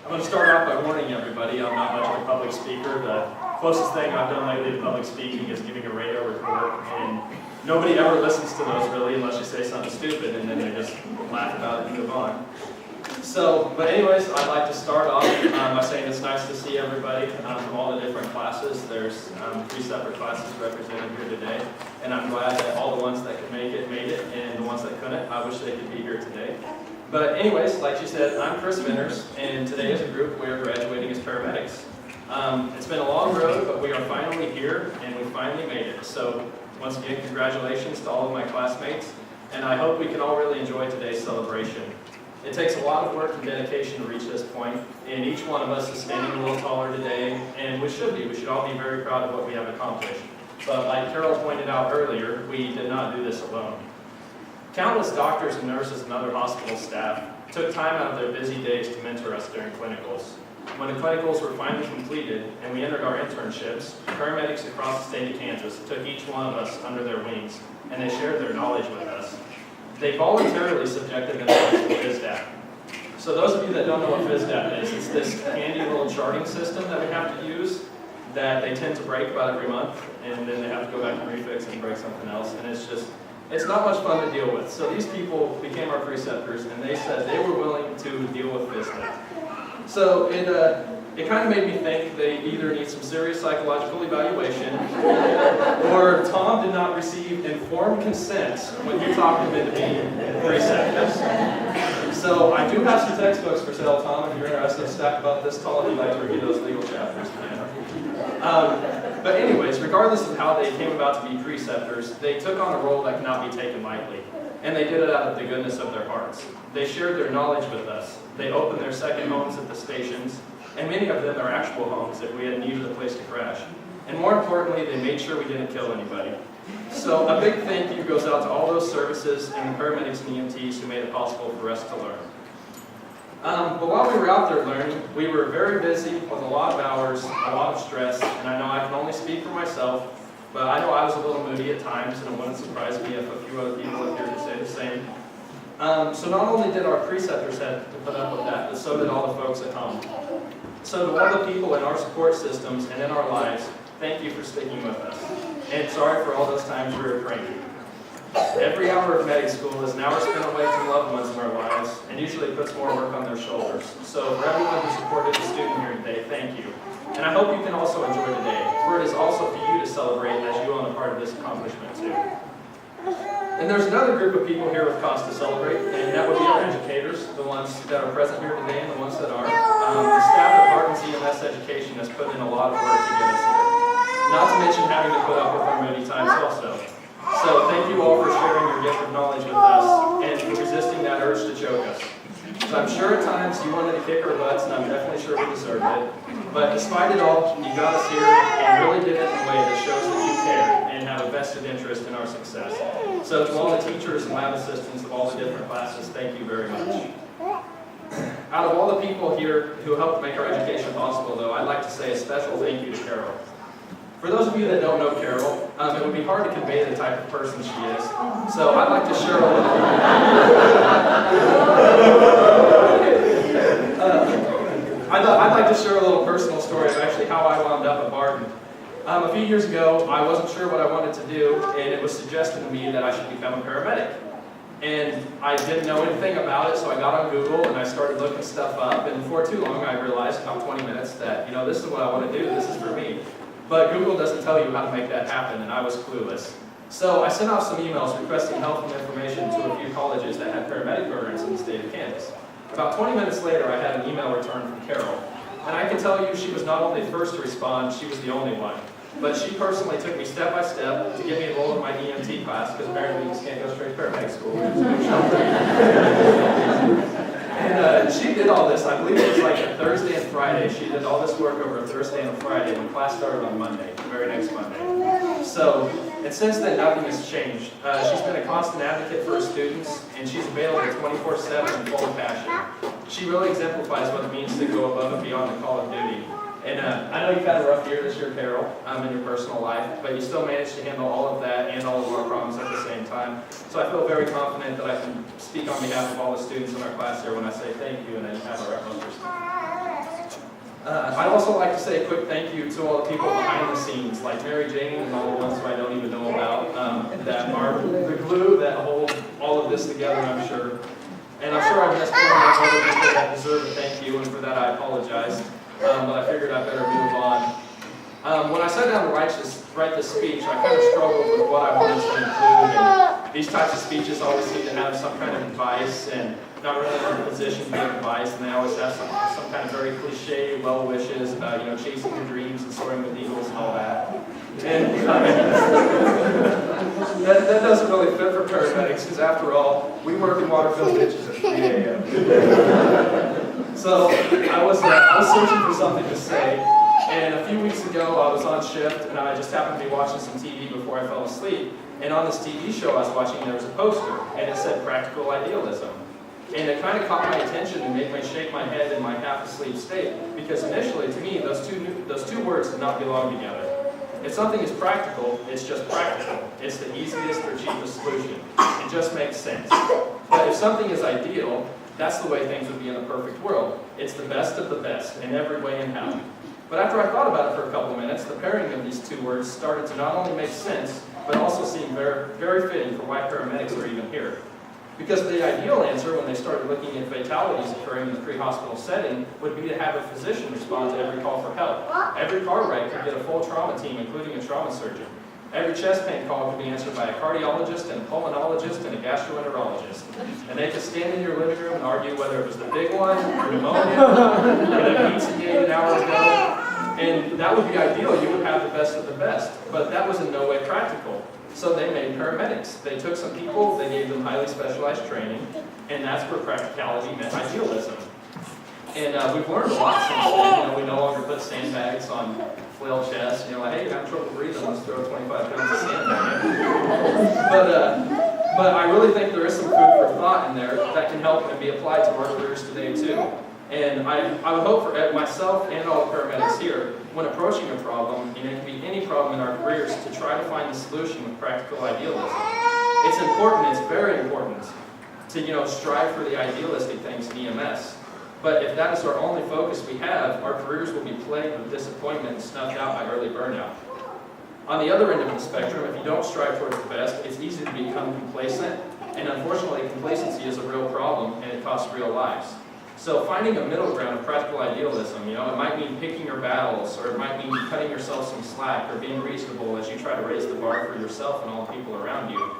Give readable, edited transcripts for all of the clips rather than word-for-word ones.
I'm going to start off by warning everybody I'm not much of a public speaker. The closest thing I've done lately to public speaking is giving a radio report, and nobody ever listens to those really unless you say something stupid, and then they just laugh about it and move on. So, but anyways, I'd like to start off by saying it's nice to see everybody from all the different classes. There's 3 separate classes represented here today, and I'm glad that all the ones that could make it made it, and the ones that couldn't, I wish they could be here today. But anyways, like she said, I'm Chris Vinters, and today as a group we are graduating as paramedics. It's been a long road, but we are finally here, and we finally made it. So once again, congratulations to all of my classmates, and I hope we can all really enjoy today's celebration. It takes a lot of work and dedication to reach this point, and each one of us is standing a little taller today, and we should be. We should all be very proud of what we have accomplished. But like Carol pointed out earlier, we did not do this alone. Countless doctors and nurses and other hospital staff took time out of their busy days to mentor us during clinicals. When the clinicals were finally completed and we entered our internships, paramedics across the state of Kansas took each one of us under their wings, and they shared their knowledge with us. They voluntarily subjected themselves to FISDAP. So those of you that don't know what FISDAP is, it's this handy little charting system that we have to use that they tend to break about every month, and then they have to go back and refix and break something else, and it's not much fun to deal with. So these people became our preceptors, and they said they were willing to deal with FISDAP. So it kind of made me think they either need some serious psychological evaluation, or Tom did not receive informed consent when you talked him into being preceptors. So I do have some textbooks for sale, Tom, if you're interested. Stacked about this tall, if you'd like to review those legal chapters. But anyways, regardless of how they came about to be preceptors, they took on a role that cannot be taken lightly. And they did it out of the goodness of their hearts. They shared their knowledge with us. They opened their second homes at the stations, and many of them are actual homes if we had needed a place to crash. And more importantly, they made sure we didn't kill anybody. So a big thank you goes out to all those services and the paramedics and EMTs who made it possible for us to learn. But while we were out there learning, we were very busy with a lot of hours, a lot of stress, and I know I can only speak for myself, but I know I was a little moody at times, and it wouldn't surprise me if a few other people up here could say the same. So not only did our preceptors have to put up with that, but so did all the folks at home. So to all the people in our support systems and in our lives, thank you for sticking with us. And sorry for all those times we were cranky. Every hour of medic school is an hour spent away from loved ones in our lives, and usually puts more work on their shoulders. So for everyone who supported the student here today, thank you. And I hope you can also enjoy today, for it is also for you to celebrate as you own a part of this accomplishment too. And there's another group of people here with cause to celebrate, and that would be our educators, the ones that are present here today and the ones that aren't. The staff at Barton EMS Education has put in a lot of work to get us here. Not to mention having to put up with our moody times also. So thank you all for sharing your gift of knowledge with us and for resisting that urge to choke us. So I'm sure at times you wanted to kick our butts, and I'm definitely sure we deserved it. But despite it all, you got us here and really did it in a way that shows that you care and have a vested interest in our success. So to all the teachers and lab assistants of all the different classes, thank you very much. Out of all the people here who helped make our education possible, though, I'd like to say a special thank you to Carol. For those of you that don't know Carol, it would be hard to convey the type of person she is. So I'd like to share a little. I'd like to share a little personal story of actually how I wound up at Barton. A few years ago, I wasn't sure what I wanted to do, and it was suggested to me that I should become a paramedic. And I didn't know anything about it, so I got on Google and I started looking stuff up. And before too long, I realized about 20 minutes that, this is what I want to do. This is for me. But Google doesn't tell you how to make that happen, and I was clueless. So I sent off some emails requesting help and information to a few colleges that had paramedic programs in the state of Kansas. About 20 minutes later, I had an email return from Carol. And I can tell you she was not only the first to respond, she was the only one. But she personally took me step by step to get me enrolled in my EMT class, because apparently you just can't go straight to paramedic school. And she did all this, I believe it was like a Thursday and Friday. She did all this work over a Thursday and a Friday when class started on Monday, the very next Monday. So, and since then nothing has changed. She's been a constant advocate for her students, and she's available 24/7 and full of passion. She really exemplifies what it means to go above and beyond the call of duty. And I know you've had a rough year this year, Carol, in your personal life, but you still managed to handle all of that and all of our problems at the same time. So I feel very confident that I can speak on behalf of all the students in our class here when I say thank you, and that you have our utmost respect. also like to say a quick thank you to all the people behind the scenes, like Mary Jane and all the ones who I don't even know about, that are the glue that hold all of this together, I'm sure. And I'm sure I've missed one of other people that deserve a thank you, and for that I apologize. But I figured I better move on. When I sat down to write this speech, I kind of struggled with what I wanted to include. And these types of speeches always seem to have some kind of advice, and not really in a position to give advice, and they always have some kind of very cliche well wishes about, chasing your dreams and soaring with eagles and all that. And that doesn't really fit for paramedics, because after all, we work in water-filled ditches at 3 a.m. So I was searching for something to say, and a few weeks ago I was on shift, and I just happened to be watching some TV before I fell asleep. And on this TV show I was watching, there was a poster, and it said "Practical Idealism." And it kind of caught my attention and made me shake my head in my half-asleep state, because initially, to me, those two words did not belong together. If something is practical, it's just practical. It's the easiest or cheapest solution. It just makes sense. But if something is ideal, that's the way things would be in a perfect world. It's the best of the best in every way and how. But after I thought about it for a couple of minutes, the pairing of these two words started to not only make sense, but also seem very, very fitting for why paramedics are even here. Because the ideal answer, when they started looking at fatalities occurring in the pre-hospital setting, would be to have a physician respond to every call for help. Every car wreck could get a full trauma team, including a trauma surgeon. Every chest pain call could be answered by a cardiologist and a pulmonologist and a gastroenterologist. And they could stand in your living room and argue whether it was the big one, or pneumonia, or the pizza gate an hour ago. And that would be ideal. You would have the best of the best. But that was in no way practical. So they made paramedics. They took some people, they gave them highly specialized training, and that's where practicality met idealism. And we've learned a lot since then. We no longer put sandbags on flail chests. Like, hey, you have trouble breathing, let's throw 25 pounds of sand at you. But I really think there is some food for thought in there that can help and be applied to our careers today too. And I would hope for myself and all the paramedics here, when approaching a problem, and it can be any problem in our careers, to try to find the solution with practical idealism. It's important, it's very important to strive for the idealistic things in EMS. But if that is our only focus we have, our careers will be plagued with disappointment and snuffed out by early burnout. On the other end of the spectrum, if you don't strive towards the best, it's easy to become complacent, and unfortunately complacency is a real problem and it costs real lives. So finding a middle ground of practical idealism, it might mean picking your battles, or it might mean cutting yourself some slack, or being reasonable as you try to raise the bar for yourself and all the people around you.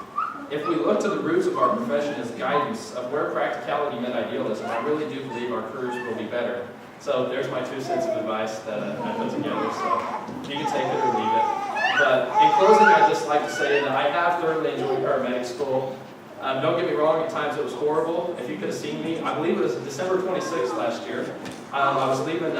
If we look to the roots of our profession as guidance of where practicality met idealism, I really do believe our careers will be better. So there's my 2 cents of advice that I put together, so you can take it or leave it. But in closing, I'd just like to say that I have thoroughly enjoyed paramedic school. Don't get me wrong, at times it was horrible. If you could have seen me, I believe it was December 26th last year. I was leaving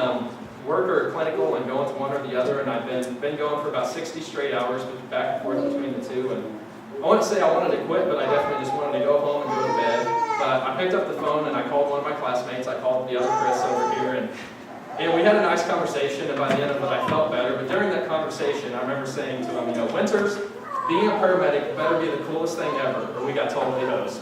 work or clinical and going to one or the other, and I've been going for about 60 straight hours, back and forth between the two. And I wouldn't say I wanted to quit, but I definitely just wanted to go home and go to bed. But I picked up the phone and I called one of my classmates. I called the other Chris over here, and we had a nice conversation, and by the end of it I felt better. But during that conversation, I remember saying to him, Winters, being a paramedic better be the coolest thing ever, or we got totally hosed.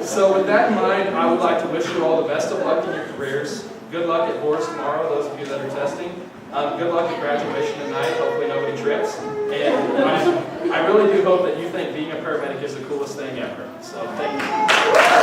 So with that in mind, I would like to wish you all the best of luck in your careers. Good luck at boards tomorrow, those of you that are testing. Good luck at graduation tonight. Hopefully nobody trips. And I really do hope that you think being a paramedic is the coolest thing ever. So thank you.